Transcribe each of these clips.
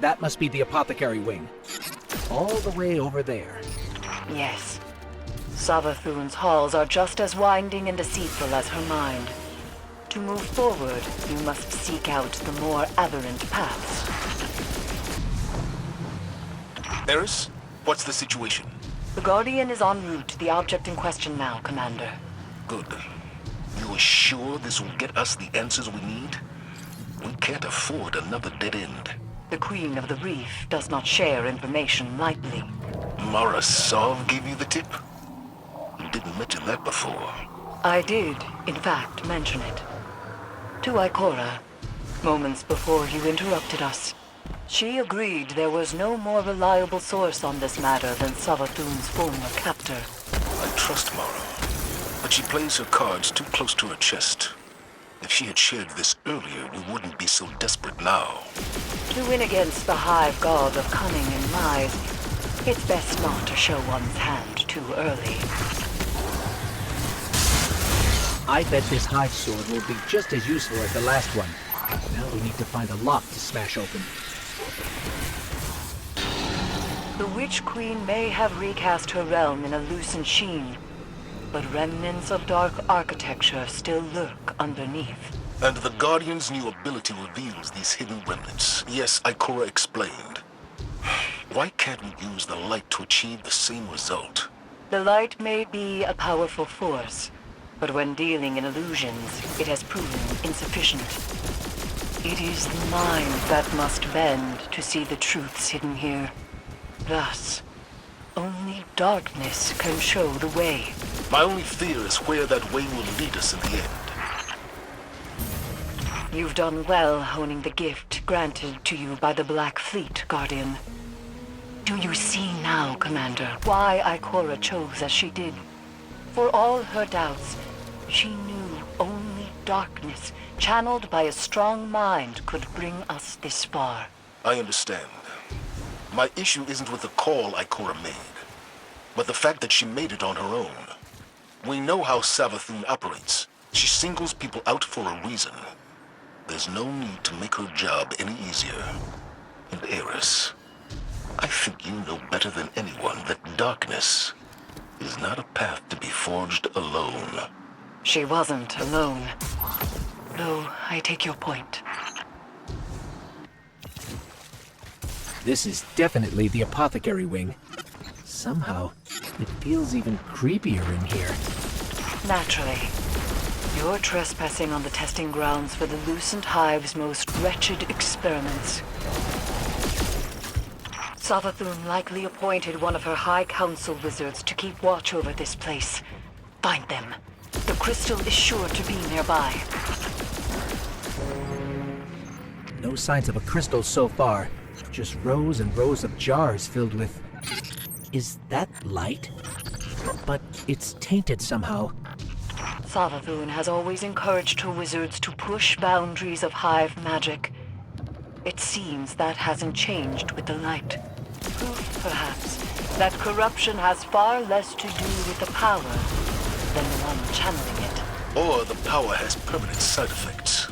That must be the apothecary wing. All the way over there. Yes. Savathun's halls are just as winding and deceitful as her mind. To move forward, you must seek out the more aberrant paths. Eris, what's the situation? The Guardian is en route to the object in question now, Commander. Good. You are sure this will get us the answers we need? We can't afford another dead end. The Queen of the Reef does not share information lightly. Mara Sov gave you the tip? You didn't mention that before. I did, in fact, mention it. To Ikora, moments before you interrupted us. She agreed there was no more reliable source on this matter than Savathun's former captor. I trust Mara, but she plays her cards too close to her chest. If she had shared this earlier, we wouldn't be so desperate now. To win against the Hive God of cunning and lies, it's best not to show one's hand too early. I bet this hive sword will be just as useful as the last one. Now we need to find a lock to smash open. The Witch Queen may have recast her realm in a lucent sheen, but remnants of dark architecture still lurk underneath. And the Guardian's new ability reveals these hidden remnants. Yes, Ikora explained. Why can't we use the light to achieve the same result? The light may be a powerful force, but when dealing in illusions, it has proven insufficient. It is the mind that must bend to see the truths hidden here. Thus, only darkness can show the way. My only fear is where that way will lead us in the end. You've done well honing the gift granted to you by the Black Fleet, Guardian. Do you see now, Commander, why Ikora chose as she did? For all her doubts, she knew only darkness, channeled by a strong mind, could bring us this far. I understand. My issue isn't with the call Ikora made, but the fact that she made it on her own. We know how Savathun operates. She singles people out for a reason. There's no need to make her job any easier. And Eris, I think you know better than anyone that darkness is not a path to be forged alone. She wasn't alone. Though I take your point. This is definitely the apothecary wing. Somehow, it feels even creepier in here. Naturally. You're trespassing on the testing grounds for the Lucent Hive's most wretched experiments. Savathun likely appointed one of her High Council wizards to keep watch over this place. Find them. The crystal is sure to be nearby. No signs of a crystal so far. Just rows and rows of jars filled with... Is that light? But it's tainted somehow. Savathun has always encouraged her wizards to push boundaries of Hive magic. It seems that hasn't changed with the light. Proof, perhaps, that corruption has far less to do with the power than the one channeling it. Or the power has permanent side effects.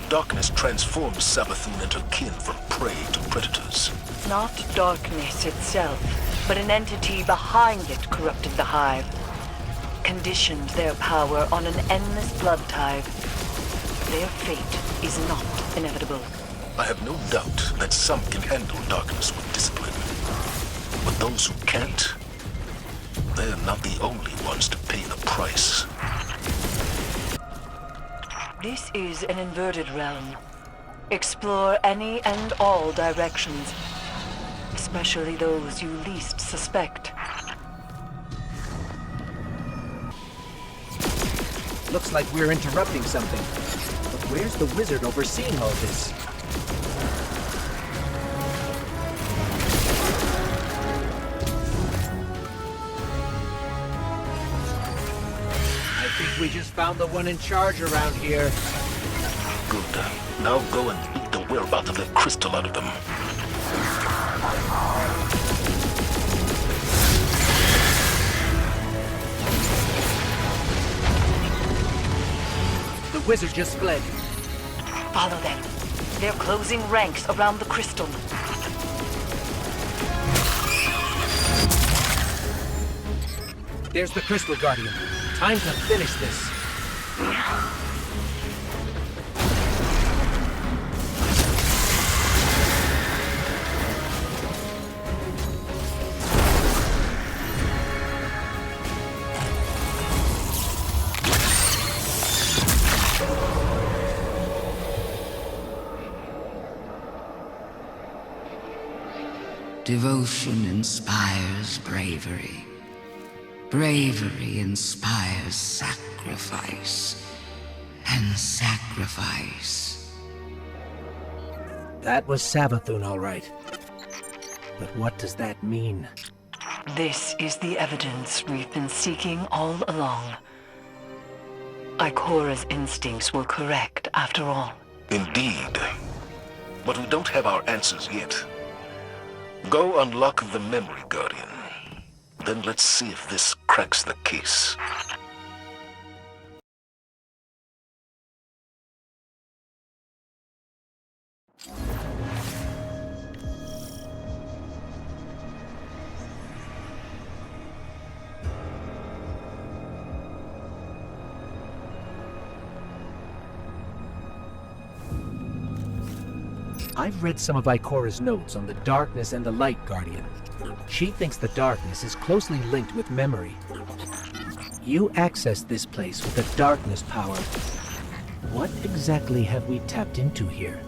Darkness transforms Savathun and her kin from prey to predators. Not darkness itself, but an entity behind it corrupted the Hive. Conditioned their power on an endless blood tide. Their fate is not inevitable. I have no doubt that some can handle darkness with discipline. But those who can't, they're not the only ones to pay the price. This is an inverted realm. Explore any and all directions, especially those you least suspect. Looks like we're interrupting something. But where's the wizard overseeing all this? I think we just found the one in charge around here. Good. Now go and beat the whereabouts of that crystal out of them. The wizard just fled. Follow them. They're closing ranks around the crystal. There's the Crystal Guardian. Time to finish this. Devotion inspires bravery. Bravery inspires sacrifice. And sacrifice. That was Savathun, all right. But what does that mean? This is the evidence we've been seeking all along. Ikora's instincts were correct, after all. Indeed. But we don't have our answers yet. Go unlock the memory, Guardian. Then let's see if this cracks the case. I've read some of Ikora's notes on the darkness and the light, Guardian. She thinks the darkness is closely linked with memory. You accessed this place with the darkness power. What exactly have we tapped into here?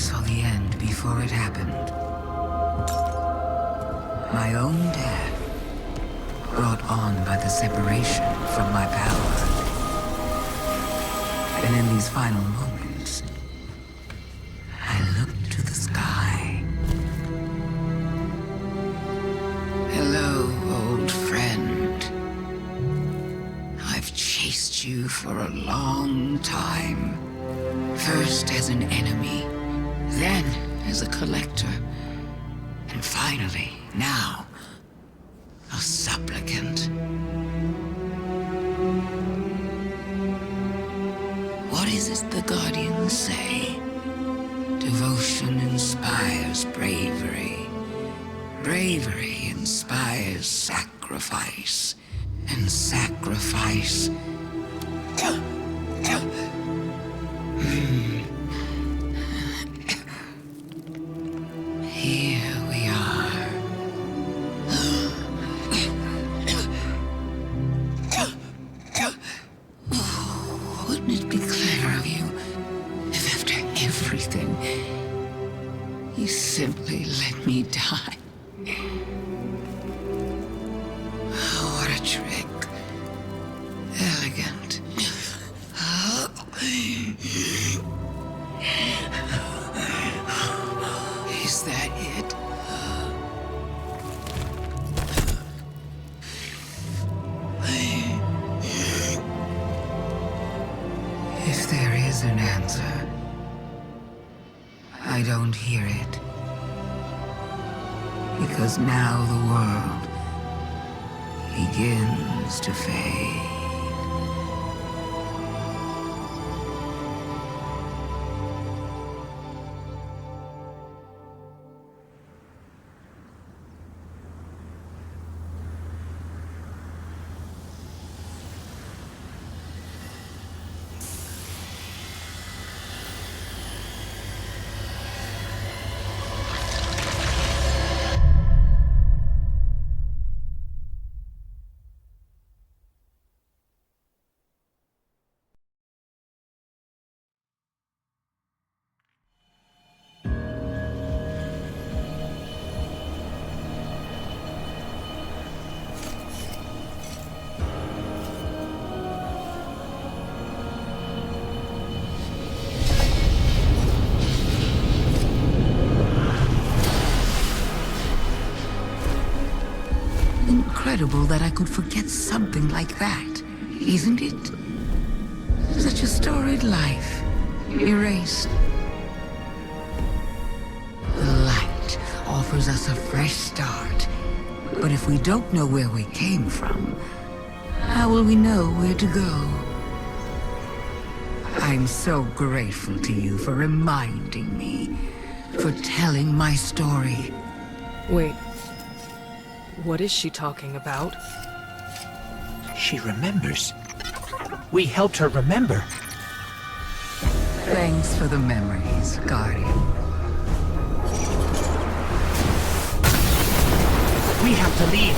saw the end before it happened. My own death, brought on by the separation from my power. And in these final moments, I looked to the sky. Hello, old friend. I've chased you for a long time. First as an enemy, then as a collector, and finally, now, a supplicant. What is it the Guardians say? Devotion inspires bravery. Bravery inspires sacrifice. And sacrifice... Here we are. Wouldn't it be clever of you if after everything, you simply let me die? What a trick. Elegant. Is that it? If there is an answer, I don't hear it. Because now the world begins to fade. Incredible that I could forget something like that, isn't it? Such a storied life, erased. The light offers us a fresh start, but if we don't know where we came from, how will we know where to go? I'm so grateful to you for reminding me, for telling my story. Wait. What is she talking about? She remembers. We helped her remember. Thanks for the memories, Guardian. We have to leave.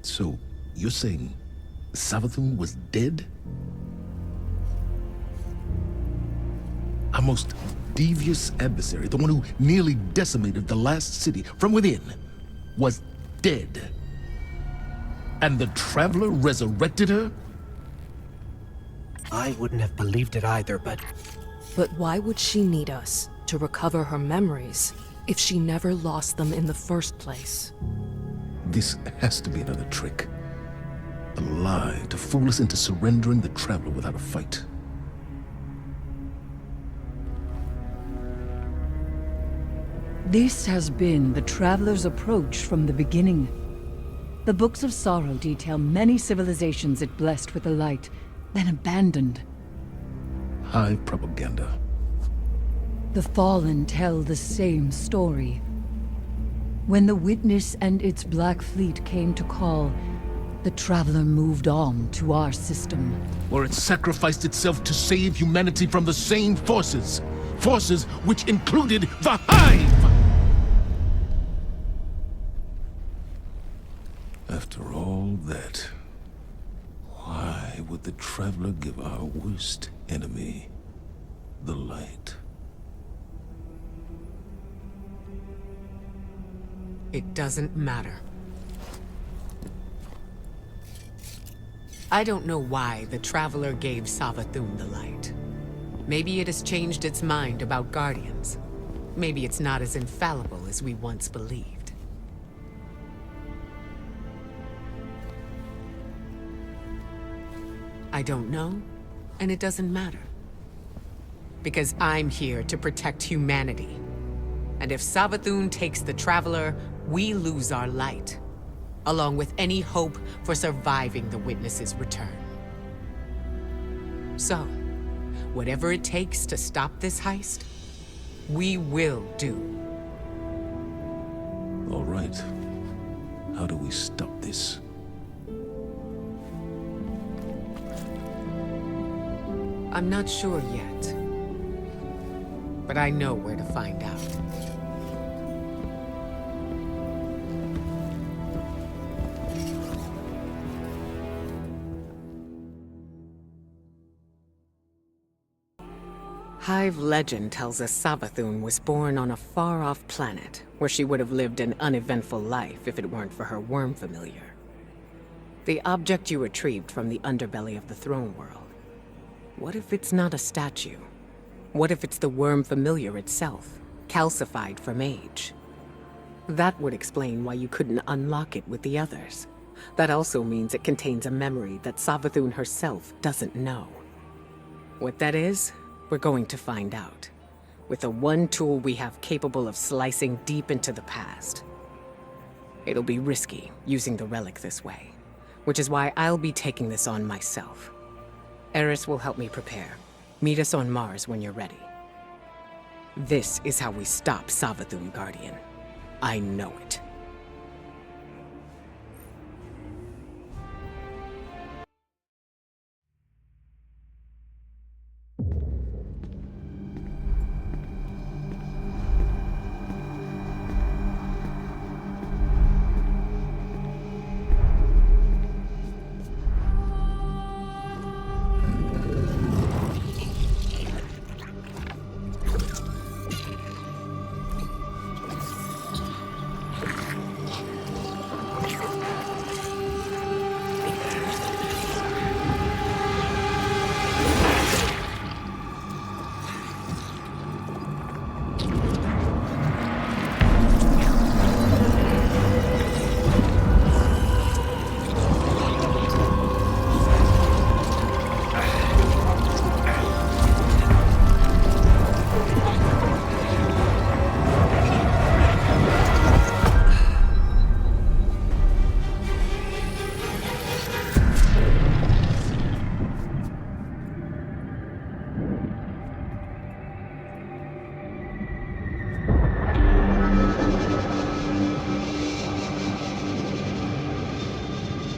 So, you're saying Savathun was dead? Our most devious adversary, the one who nearly decimated the last city from within, was dead. And the Traveler resurrected her? I wouldn't have believed it either, but But why would she need us to recover her memories if she never lost them in the first place? This has to be another trick. A lie to fool us into surrendering the Traveler without a fight. This has been the Traveler's approach from the beginning. The Books of Sorrow detail many civilizations it blessed with the light, then abandoned. Hive propaganda. The Fallen tell the same story. When the Witness and its Black Fleet came to call, the Traveler moved on to our system. Or it sacrificed itself to save humanity from the same forces. Forces which included the Hive! After all that, why would the Traveler give our worst enemy the light? It doesn't matter. I don't know why the Traveler gave Savathûn the light. Maybe it has changed its mind about Guardians. Maybe it's not as infallible as we once believed. I don't know, and it doesn't matter. Because I'm here to protect humanity. And if Savathûn takes the Traveler, we lose our light, along with any hope for surviving the Witness's return. So, whatever it takes to stop this heist, we will do. All right. How do we stop this? I'm not sure yet, but I know where to find out. Hive legend tells us Savathûn was born on a far-off planet where she would have lived an uneventful life if it weren't for her worm familiar. The object you retrieved from the underbelly of the throne world. What if it's not a statue? What if it's the worm familiar itself, calcified from age? That would explain why you couldn't unlock it with the others. That also means it contains a memory that Savathûn herself doesn't know. What that is, we're going to find out. With the one tool we have capable of slicing deep into the past. It'll be risky, using the relic this way. Which is why I'll be taking this on myself. Eris will help me prepare. Meet us on Mars when you're ready. This is how we stop Savathûn, Guardian. I know it.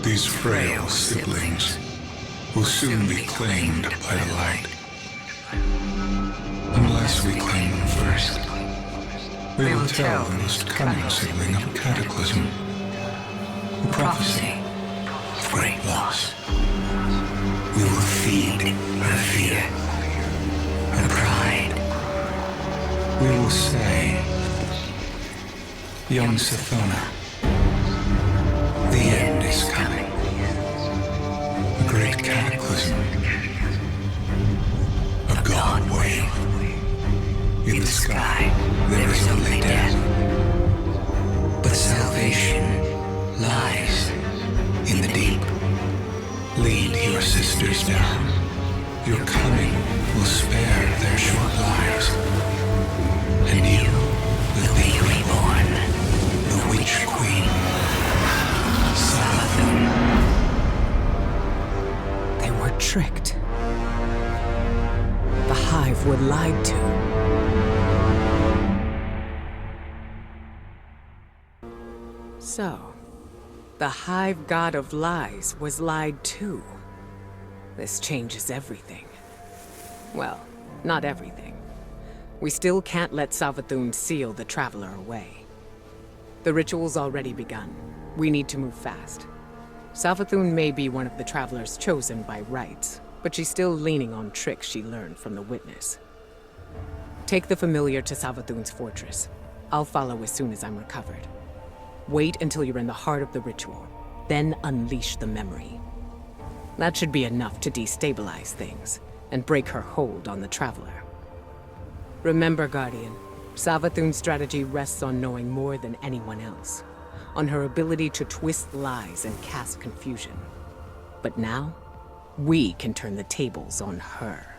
These frail siblings will soon be claimed by the light. Unless we claim them first, we will tell the most cunning sibling of a cataclysm, a prophecy of great loss. We will feed her fear, her pride. We will say, young Sathona, the end is coming. A great cataclysm. A god wave. In the sky, there is only death. But salvation lies in the deep. Lead your sisters down. Your coming will spare their short lives. And you will be were lied to. So, the Hive God of Lies was lied to. This changes everything. Well, not everything. We still can't let Savathun seal the Traveler away. The ritual's already begun. We need to move fast. Savathun may be one of the Travelers chosen by rights, but she's still leaning on tricks she learned from the Witness. Take the Familiar to Savathun's fortress. I'll follow as soon as I'm recovered. Wait until you're in the heart of the ritual, then unleash the memory. That should be enough to destabilize things and break her hold on the Traveler. Remember, Guardian, Savathun's strategy rests on knowing more than anyone else, on her ability to twist lies and cast confusion. But now, we can turn the tables on her.